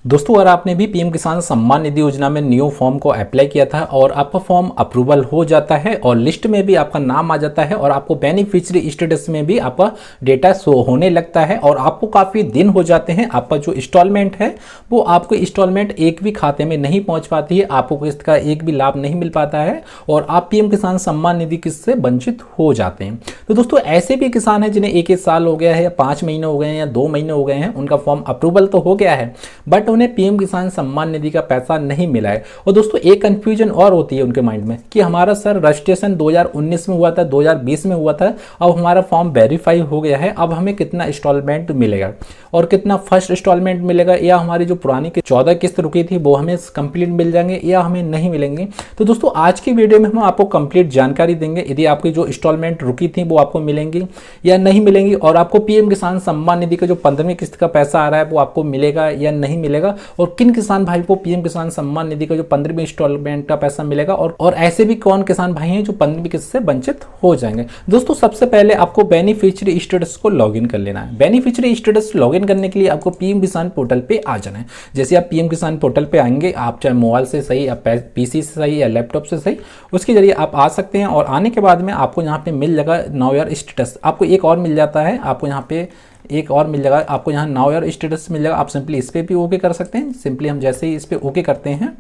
दोस्तों, अगर आपने भी पीएम किसान सम्मान निधि योजना में न्यू फॉर्म को अप्लाई किया था और आपका फॉर्म अप्रूवल हो जाता है और लिस्ट में भी आपका नाम आ जाता है और आपको बेनिफिशियरी स्टेटस में भी आपका डेटा शो होने लगता है और आपको काफ़ी दिन हो जाते हैं, आपका जो इंस्टॉलमेंट है वो आपको इंस्टॉलमेंट एक भी खाते में नहीं पहुंच पाती है, आपको किस्त का एक भी लाभ नहीं मिल पाता है और आप पीएम किसान सम्मान निधि किस्त से वंचित हो जाते हैं। तो दोस्तों, ऐसे भी किसान हैं जिन्हें एक साल हो गया है या 5 महीने हो गए हैं या 2 महीने हो गए हैं, उनका फॉर्म अप्रूवल तो हो गया है बट उन्हें पीएम किसान सम्मान निधि का पैसा नहीं मिला है। और दोस्तों, एक कंफ्यूजन और होती है उनके माइंड में कि हमारा सर रजिस्ट्रेशन 2019 में हुआ था, 2020 में हुआ था, अब हमारा फॉर्म वेरीफाई हो गया है, अब हमें कितना इंस्टॉलमेंट मिलेगा और कितना फर्स्ट इंस्टॉलमेंट मिलेगा, या हमारी जो पुरानी 14 किस्त रुकी थी वो हमें कंप्लीट मिल जाएंगे या हमें नहीं मिलेंगे। तो दोस्तों, आज की वीडियो में हम आपको कंप्लीट जानकारी देंगे यदि आपकी जो इंस्टॉलमेंट रुकी थी वो आपको मिलेंगी या नहीं मिलेंगी, और आपको पीएम किसान सम्मान निधि का जो 15वीं किस्त का पैसा आ रहा है वो आपको मिलेगा या नहीं मिलेगा, और किन किसान भाई को पीएम किसान सम्मान निधि का जो 15वीं इंस्टॉलमेंट का पैसा मिलेगा, और ऐसे भी कौन किसान भाई हैं जो 15वीं किस्त से वंचित हो जाएंगे। दोस्तों, सबसे पहले आपको बेनिफिशियरी स्टेटस को लॉगिन कर लेना है। बेनिफिशियरी स्टेटस लॉगिन करने के लिए आपको पीएम किसान पोर्टल पे आ जाना है। जैसे आप पीएम किसान पोर्टल पे आएंगे, आप चाहे मोबाइल से सही या पीसी से सही या लैपटॉप से सही, उसके जरिए आप आ सकते हैं और आने के बाद में आपको यहाँ पे मिल जाएगा नाउ योर स्टेटस। आपको एक और मिल जाता है, आपको यहाँ पे एक और मिल जाएगा, आपको यहाँ नाउ योर स्टेटस मिल जाएगा। आप सिंपली इस पर भी ओके कर सकते हैं। सिंपली हम जैसे ही इस पर ओके करते हैं,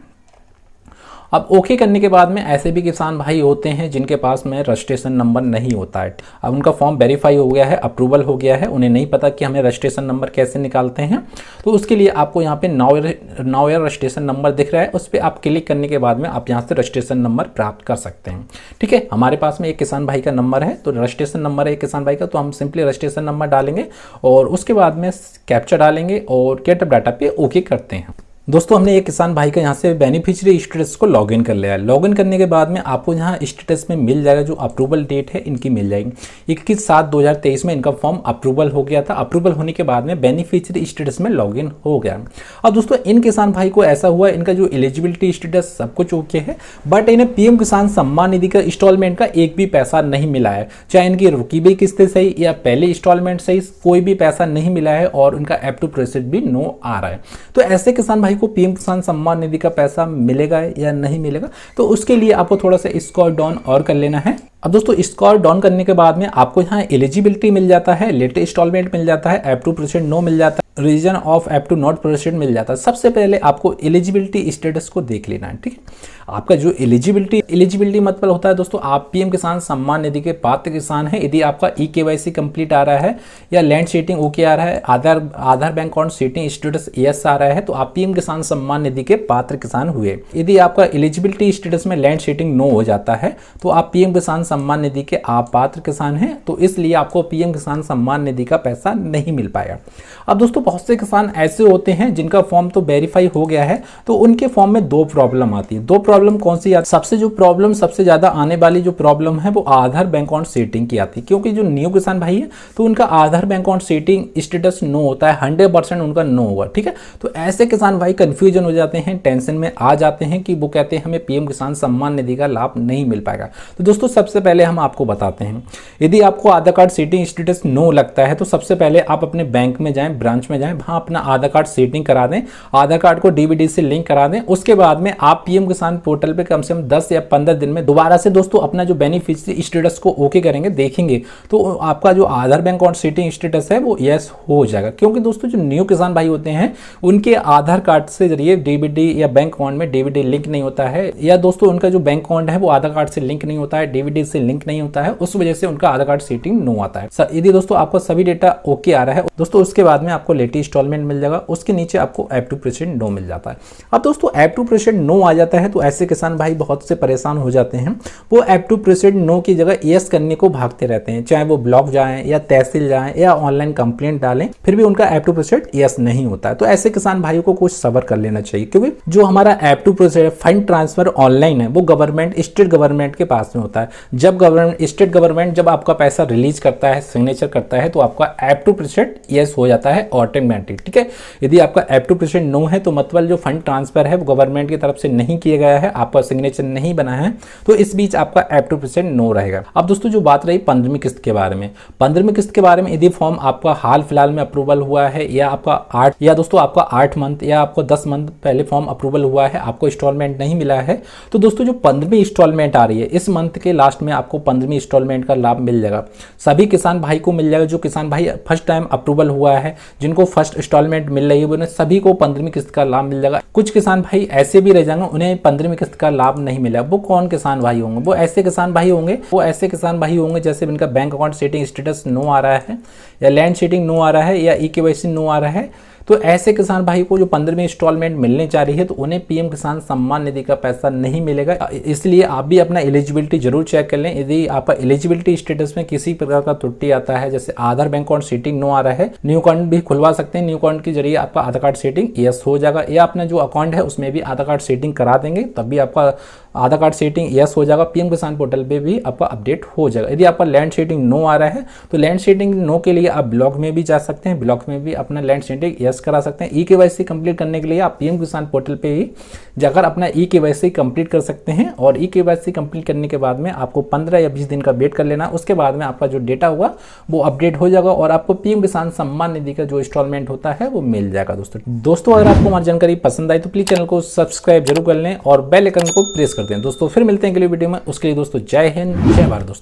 अब ओके करने के बाद में ऐसे भी किसान भाई होते हैं जिनके पास में रजिस्ट्रेशन नंबर नहीं होता है। अब उनका फॉर्म वेरीफाई हो गया है, अप्रूवल हो गया है, उन्हें नहीं पता कि हमें रजिस्ट्रेशन नंबर कैसे निकालते हैं। तो उसके लिए आपको यहाँ पे नाउ योर रजिस्ट्रेशन नंबर दिख रहा है, उस पर आप क्लिक करने के बाद में आप यहाँ से रजिस्ट्रेशन नंबर प्राप्त कर सकते हैं। ठीक है, हमारे पास में एक किसान भाई का नंबर है, तो रजिस्ट्रेशन नंबर है एक किसान भाई का, तो हम सिंपली रजिस्ट्रेशन नंबर डालेंगे और उसके बाद में कैप्चा डालेंगे और गेट डाटा पे ओके करते हैं। दोस्तों, हमने एक किसान भाई का यहाँ से बेनिफिशियरी स्टेटस को लॉगिन कर लिया है। लॉगिन करने के बाद में आपको यहाँ स्टेटस में मिल जाएगा, जो अप्रूवल डेट है इनकी मिल जाएगी 21/7/2023 में इनका फॉर्म अप्रूवल हो गया था। अप्रूवल होने के बाद में बेनिफिशियरी स्टेटस में लॉगिन हो गया। अब दोस्तों, इन किसान भाई को ऐसा हुआ, इनका जो एलिजिबिलिटी स्टेटस सब कुछ ओके है बट इन्हें पीएम किसान सम्मान निधि का इंस्टॉलमेंट का एक भी पैसा नहीं मिला है। चाहे इनकी रुकी हुई किस्तें सही या पहले इंस्टॉलमेंट सही, कोई भी पैसा नहीं मिला है और उनका एप टू प्रोसीड भी नो आ रहा है। तो ऐसे किसान भाई को पीएम किसान सम्मान निधि का पैसा मिलेगा या नहीं मिलेगा, तो उसके लिए आपको थोड़ा सा स्क्रॉल डाउन और कर लेना है। अब दोस्तों, स्क्रॉल डाउन करने के बाद में आपको यहाँ एलिजिबिलिटी मिल जाता है, लेटेस्ट इंस्टॉलमेंट मिल जाता है, एप टू प्रोसीड नो मिल जाता है, reason of app to not proceed मिल जाता है। सबसे पहले आपको एलिजिबिलिटी स्टेटस को देख लेना है। ठीक है, आपका जो एलिजिबिलिटी मतलब होता है दोस्तों, आप पीएम किसान सम्मान निधि के पात्र किसान हैं यदि आपका ई-केवाईसी कंप्लीट आ रहा है या लैंड सेटिंग ओके आ रहा है, Aadhaar bank account setting status yes आ रहा है, तो आप पीएम किसान सम्मान निधि के पात्र किसान हुए। यदि आपका एलिजिबिलिटी स्टेटस में लैंड सेटिंग नो हो जाता है तो आप पीएम किसान सम्मान निधि के आप पात्र किसान हैं, तो इसलिए आपको पीएम किसान सम्मान निधि का पैसा नहीं मिल पाएगा। अब दोस्तों, बहुत से किसान ऐसे होते हैं जिनका फॉर्म तो वेरीफाई हो गया है, तो उनके फॉर्म में दो प्रॉब्लम आती है। दो प्रॉब्लम कौन सी आती है? सबसे ज्यादा आने वाली जो प्रॉब्लम है वो आधार बैंक अकाउंट सेटिंग की आती है, क्योंकि जो न्यू किसान भाई है तो उनका Aadhaar bank account setting status no होता है, 100% उनका नो होगा। ठीक है, तो ऐसे किसान भाई कंफ्यूजन हो जाते हैं, टेंशन में आ जाते हैं कि वो कहते हैं हमें पीएम किसान सम्मान निधि का लाभ नहीं मिल पाएगा। तो दोस्तों, सबसे पहले हम आपको बताते हैं, यदि आपको आधार कार्ड सेटिंग स्टेटस नो लगता है तो सबसे पहले आप अपने बैंक में जाएं, ब्रांच में जाएं, वहां अपना आधार कार्ड सेटिंग करा दें, आधार कार्ड को डीबीडी से लिंक करा दें। उसके बाद में आप पीएम किसान पोर्टल पे कम से कम 10 या 15 दिन में दोबारा से दोस्तों अपना जो बेनिफिशियरी स्टेटस को ओके करेंगे, देखेंगे तो आपका जो आधार बैंक अकाउंट सेटिंग स्टेटस है वो यस हो जाएगा। क्योंकि दोस्तों, जो न्यू किसान भाई होते हैं उनके आधार कार्ड से जरिए डीबीडी या बैंक अकाउंट में डीबीडी लिंक नहीं होता है, या दोस्तों उनका जो बैंक अकाउंट है वो आधार कार्ड से लिंक नहीं होता है, डीबीडी से लिंक नहीं होता है, उस वजह से उनका आधार कार्ड सेटिंग नो आता है। यदि दोस्तों आपको सभी डेटा ओके आ रहा है दोस्तों, उसके बाद में आपको लेटेस्ट इंस्टॉलमेंट मिल जाएगा, उसके नीचे आपको एप टू प्रोसीड नो मिल जाता है। अब दोस्तों, एप टू प्रोसीड नो आ जाता है तो ऐसे किसान भाई बहुत से परेशान हो जाते हैं, वो एप टू प्रोसीड नो की जगह यस करने को भागते रहते हैं, चाहे वो ब्लॉक जाएं या तहसील जाएं या ऑनलाइन कंप्लेंट डालें, फिर भी उनका एप टू प्रोसीड यस नहीं होता है। तो ऐसे किसान भाइयों को कुछ सब्र कर लेना चाहिए, क्योंकि जो हमारा app to proceed fund transfer online है वो गवर्नमेंट स्टेट गवर्नमेंट के पास में होता है। जब स्टेट गवर्नमेंट जब आपका पैसा रिलीज करता है, सिग्नेचर करता है, तो आपका एप टू प्रोसीड यस हो जाता है ऑटोमेटिक, ठीक है। यदि आपका F2% नो है तो मतलब जो फंड ट्रांसफर है वो गवर्नमेंट की तरफ से नहीं किया गया है, आपका सिग्नेचर नहीं बना है, तो इस बीच आपका F2% नो रहेगा। अब दोस्तों जो बात रही 15वीं किस्त के बारे में, 15वीं किस्त के बारे में यदि फॉर्म आपका हाल फिलहाल में अप्रूवल हुआ है या आपका 8 मंथ या आपको 10 मंथ पहले फॉर्म अप्रूवल हुआ है, आपको इंस्टॉलमेंट नहीं मिला है, तो दोस्तों जो 15वीं इंस्टॉलमेंट आ रही है इस मंथ के लास्ट में आपको 15वीं इंस्टॉलमेंट का लाभ मिल जाएगा। सभी किसान भाई को मिल जाएगा। जो किसान भाई फर्स्ट टाइम अप्रूवल हुआ है, जिनको फर्स्ट इंस्टॉलमेंट मिल रही है, उन्हें सभी को 15वीं किस्त का लाभ मिल जाएगा। कुछ किसान भाई ऐसे भी रह जाएंगे उन्हें 15वीं किस्त का लाभ नहीं मिला। वो कौन किसान भाई होंगे? वो ऐसे किसान भाई होंगे जैसे इनका bank account setting status no आ रहा है या लैंड सेटिंग नो आ रहा है या ई-केवाईसी नो आ रहा है। तो ऐसे किसान भाई को जो 15वीं इंस्टॉलमेंट मिलने जा रही है तो उन्हें पीएम किसान सम्मान निधि का पैसा नहीं मिलेगा। इसलिए आप भी अपना एलिजिबिलिटी जरूर चेक कर लें। यदि आपका एलिजिबिलिटी स्टेटस में किसी प्रकार का त्रुटि आता है, जैसे आधार बैंक अकाउंट सेटिंग नो आ रहा है, न्यू अकाउंट भी खुलवा सकते हैं। न्यू अकाउंट के जरिए आपका आधार कार्ड सेटिंग यस हो जाएगा, या अपना जो अकाउंट है उसमें भी आधार कार्ड सेटिंग करा देंगे, तब भी आपका आधार कार्ड सेटिंग यस हो जाएगा। पीएम किसान पोर्टल पे भी आपका अपडेट हो जाएगा। यदि आपका लैंड सेटिंग नो आ रहा है तो लैंड सेटिंग नो के लिए आप ब्लॉक में भी जा सकते हैं, ब्लॉक में भी अपना लैंड सेटिंग यस करा सकते हैं। ई-केवाईसी कंप्लीट करने के लिए आप पीएम किसान पोर्टल पे ही जाकर अपना ई-केवाईसी कंप्लीट कर सकते हैं, और ई-केवाईसी कंप्लीट करने के बाद में आपको 15 या 20 दिन का वेट कर लेना। उसके बाद में आपका जो डेटा होगा वो अपडेट हो जाएगा और आपको पीएम किसान सम्मान निधि का जो इंस्टॉलमेंट होता है वो मिल जाएगा। दोस्तों अगर आपको हमारी जानकारी पसंद आई तो प्लीज चैनल को सब्सक्राइब जरूर कर लें और बेल आइकन को प्रेस कर दें। दोस्तों फिर मिलते हैं अगली वीडियो में, उसके लिए दोस्तों जय हिंद, जय भारत। दोस्तों।